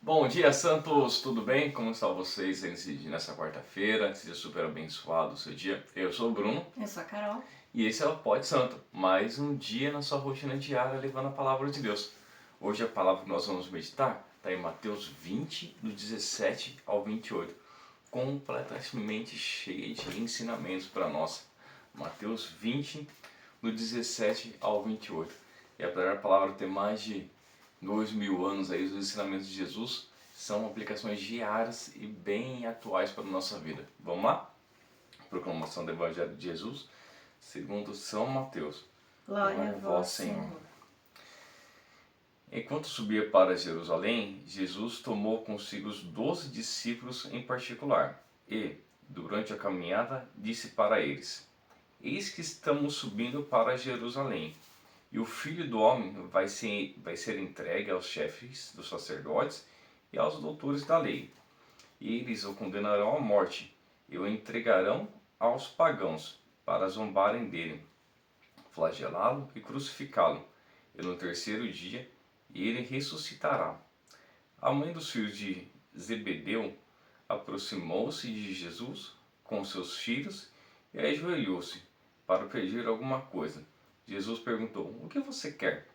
Bom dia, Santos! Tudo bem? Como estão vocês nessa quarta-feira? Seja super abençoado o seu dia. Eu sou o Bruno Eu sou a Carol. e esse é o Pod Santo. Mais um dia na sua rotina diária levando a palavra de Deus. Hoje a palavra que nós vamos meditar está em Mateus 20, do 17 ao 28. Completamente cheia de ensinamentos para nós. Mateus 20, do 17 ao 28. E apesar da palavra ter mais de 2000 anos aí, os ensinamentos de Jesus são aplicações diárias e bem atuais para a nossa vida. Vamos lá? Proclamação do Evangelho de Jesus, segundo São Mateus. Glória Glória a a vós, vós, Senhor. Senhor. Enquanto subia para Jerusalém, Jesus tomou consigo os 12 discípulos em particular e, durante a caminhada, disse para eles: Eis que estamos subindo para Jerusalém, e o Filho do Homem vai ser entregue aos chefes dos sacerdotes e aos doutores da lei. E eles o condenarão à morte e o entregarão aos pagãos para zombarem dele, flagelá-lo e crucificá-lo. E no terceiro dia ele ressuscitará. A mãe dos filhos de Zebedeu aproximou-se de Jesus com seus filhos e ajoelhou-se para pedir alguma coisa. Jesus perguntou: O que você quer?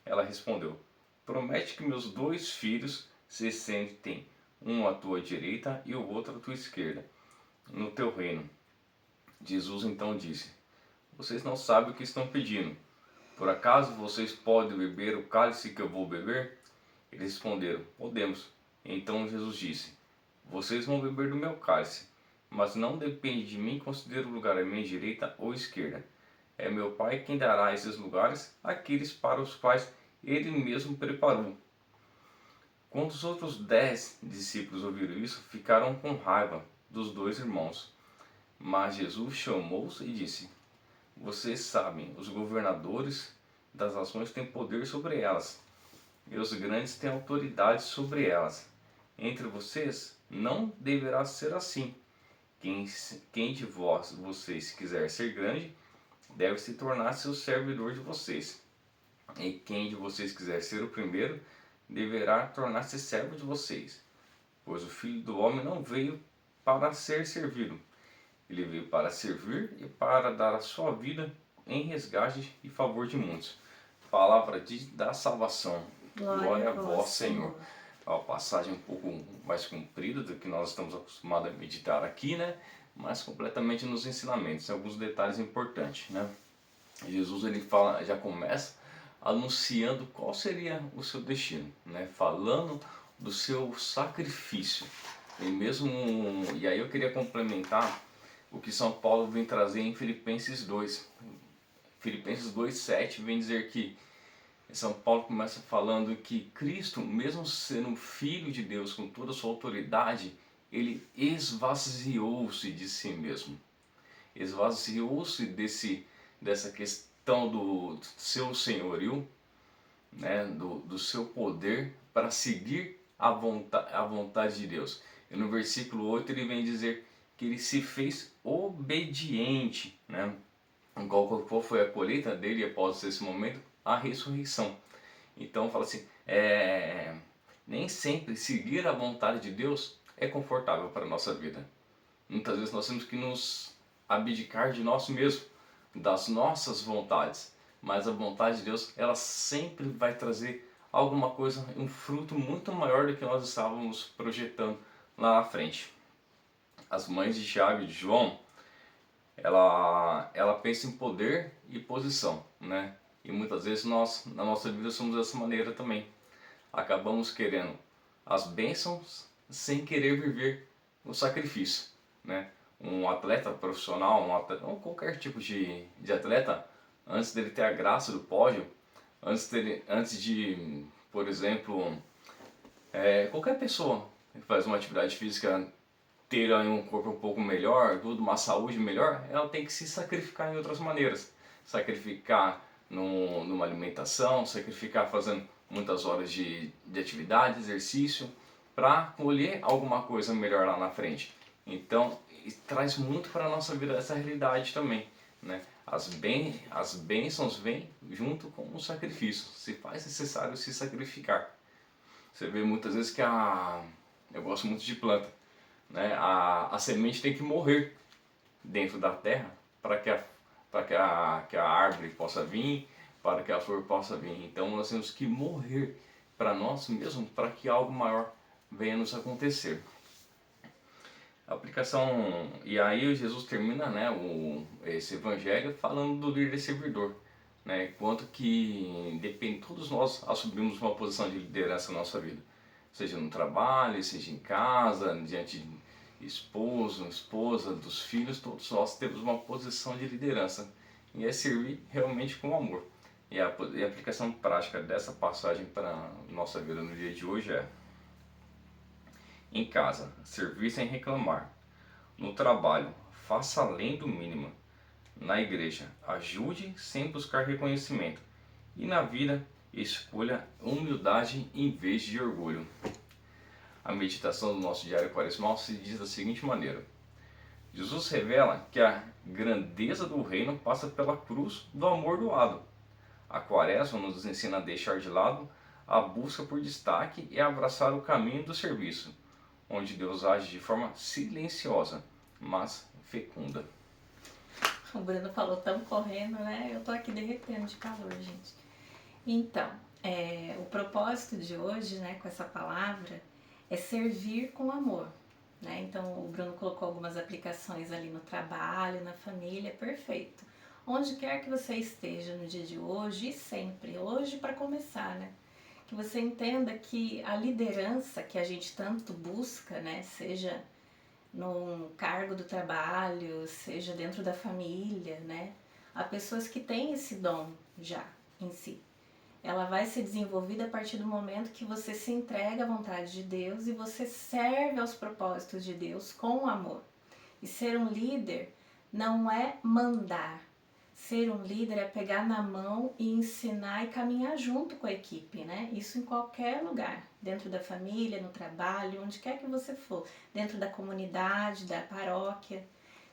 Ela respondeu: Promete que meus 2 filhos se sentem, um à tua direita e o outro à tua esquerda, no teu reino. Jesus então disse: Vocês não sabem o que estão pedindo. Por acaso vocês podem beber o cálice que eu vou beber? Eles responderam: Podemos. Então Jesus disse: Vocês vão beber do meu cálice, mas não depende de mim conceder o lugar à minha direita ou esquerda. É meu Pai quem dará esses lugares àqueles para os quais ele mesmo preparou. Quando os outros 10 discípulos ouviram isso, ficaram com raiva dos 2 irmãos. Mas Jesus chamou-os e disse: Vocês sabem, os governadores das nações têm poder sobre elas, e os grandes têm autoridade sobre elas. Entre vocês não deverá ser assim. Quem de vocês quiser ser grande, deve se tornar seu servidor de vocês. E quem de vocês quiser ser o primeiro, deverá tornar-se servo de vocês. Pois o Filho do Homem não veio para ser servido. Ele veio para servir e para dar a sua vida em resgate e favor de muitos. Palavra da salvação. Glória Glória a a vós, vós, Senhor. Senhor. É uma passagem um pouco mais comprida do que nós estamos acostumados a meditar aqui, né? Mas completamente nos ensinamentos, alguns detalhes importantes, né? Jesus ele fala, já começa anunciando qual seria o seu destino, né? Falando do seu sacrifício. E aí eu queria complementar o que São Paulo vem trazer em Filipenses 2. Filipenses 2:7 vem dizer que São Paulo começa falando que Cristo, mesmo sendo filho de Deus com toda a sua autoridade, ele esvaziou-se de si mesmo. Esvaziou-se dessa questão do seu senhorio, né, do seu poder para seguir a vontade de Deus. E no versículo 8 ele vem dizer que ele se fez obediente, né? Qual foi a colheita dele após esse momento? A ressurreição. Então fala assim, nem sempre seguir a vontade de Deus é confortável para a nossa vida. Muitas vezes nós temos que nos abdicar de nós mesmos, das nossas vontades. Mas a vontade de Deus, ela sempre vai trazer alguma coisa, um fruto muito maior do que nós estávamos projetando lá na frente. As mães de Tiago e de João, ela pensa em poder e posição, né? E muitas vezes nós, na nossa vida, somos dessa maneira também. Acabamos querendo as bênçãos sem querer viver o sacrifício, né? Um atleta profissional, ou qualquer tipo de atleta, antes dele ter a graça do pódio, antes de, por exemplo, qualquer pessoa que faz uma atividade física ter aí um corpo um pouco melhor, tudo, uma saúde melhor, ela tem que se sacrificar em outras maneiras. Sacrificar numa alimentação, sacrificar fazendo muitas horas de atividade, exercício, para colher alguma coisa melhor lá na frente. Então, traz muito para a nossa vida essa realidade também, né? As bênçãos vêm junto com o sacrifício, se faz necessário se sacrificar. Você vê muitas vezes que eu gosto muito de planta, né? A semente tem que morrer dentro da terra para que a árvore possa vir, para que a flor possa vir. Então nós temos que morrer para nós mesmos para que algo maior venha nos acontecer. A aplicação, e aí Jesus termina, né, esse evangelho falando do líder servidor, né, quanto que depende, todos nós assumimos uma posição de liderança na nossa vida, seja no trabalho, seja em casa, diante de esposo, esposa, dos filhos, todos nós temos uma posição de liderança e é servir realmente com amor. E a aplicação prática dessa passagem para a nossa vida no dia de hoje é: em casa, servir sem reclamar. No trabalho, faça além do mínimo. Na igreja, ajude sem buscar reconhecimento. E na vida, escolha humildade em vez de orgulho. A meditação do nosso diário quaresmal se diz da seguinte maneira: Jesus revela que a grandeza do reino passa pela cruz do amor doado. A Quaresma nos ensina a deixar de lado a busca por destaque e a abraçar o caminho do serviço, onde Deus age de forma silenciosa, mas fecunda. O Bruno falou tão correndo, né? Eu tô aqui derretendo de calor, gente. Então, o propósito de hoje, né, com essa palavra, é servir com amor, né? Então, o Bruno colocou algumas aplicações ali no trabalho, na família, perfeito. Onde quer que você esteja no dia de hoje e sempre, hoje para começar, né? Que você entenda que a liderança que a gente tanto busca, né, seja no cargo do trabalho, seja dentro da família, né? Há pessoas que têm esse dom já em si. Ela vai ser desenvolvida a partir do momento que você se entrega à vontade de Deus e você serve aos propósitos de Deus com amor. E ser um líder não é mandar. Ser um líder é pegar na mão e ensinar e caminhar junto com a equipe, né? Isso em qualquer lugar, dentro da família, no trabalho, onde quer que você for, dentro da comunidade, da paróquia.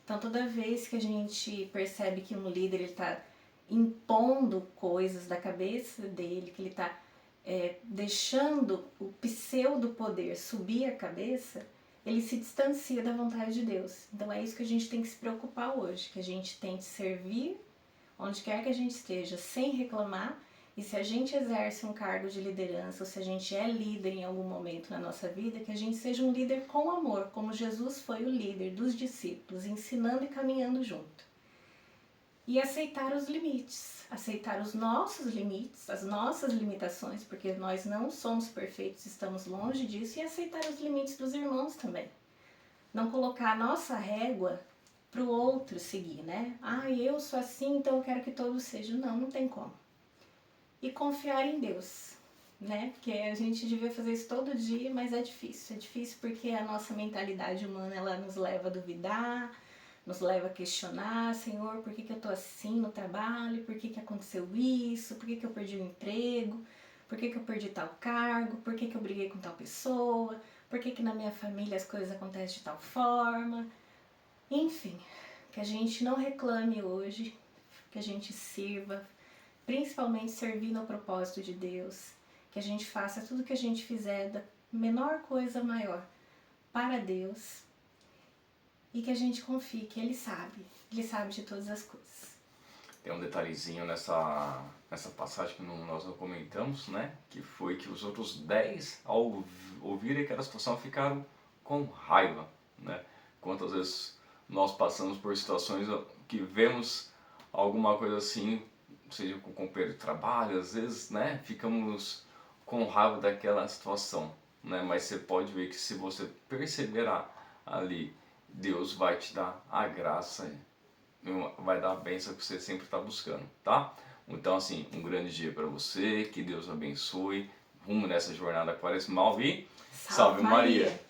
Então, toda vez que a gente percebe que um líder está impondo coisas da cabeça dele, que ele está deixando o pseudo poder subir a cabeça, ele se distancia da vontade de Deus. Então é isso que a gente tem que se preocupar hoje, que a gente tente servir onde quer que a gente esteja, sem reclamar, e se a gente exerce um cargo de liderança, ou se a gente é líder em algum momento na nossa vida, que a gente seja um líder com amor, como Jesus foi o líder dos discípulos, ensinando e caminhando junto. E aceitar os limites, aceitar os nossos limites, as nossas limitações, porque nós não somos perfeitos, estamos longe disso, e aceitar os limites dos irmãos também. Não colocar a nossa régua para o outro seguir, né? Eu sou assim, então eu quero que todos sejam. Não, não tem como. E confiar em Deus, né? Porque a gente devia fazer isso todo dia, mas é difícil. É difícil porque a nossa mentalidade humana, ela nos leva a duvidar, nos leva a questionar: Senhor, por que eu tô assim no trabalho? Por que aconteceu isso? Por que eu perdi o emprego? Por que eu perdi tal cargo? Por que eu briguei com tal pessoa? Por que na minha família as coisas acontecem de tal forma? Enfim, que a gente não reclame hoje, que a gente sirva, principalmente servindo ao propósito de Deus, que a gente faça tudo que a gente fizer da menor coisa maior para Deus e que a gente confie que Ele sabe de todas as coisas. Tem um detalhezinho nessa passagem que nós não comentamos, né? Que foi que os outros 10, ao ouvirem aquela situação, ficaram com raiva, né? Quantas vezes nós passamos por situações que vemos alguma coisa assim, seja com o companheiro de trabalho, às vezes, né, ficamos com raiva daquela situação, né, mas você pode ver que se você perseverar ali, Deus vai te dar a graça, vai dar a bênção que você sempre está buscando, tá? Então, assim, um grande dia para você, que Deus abençoe, rumo nessa jornada quaresmal e Salve Maria!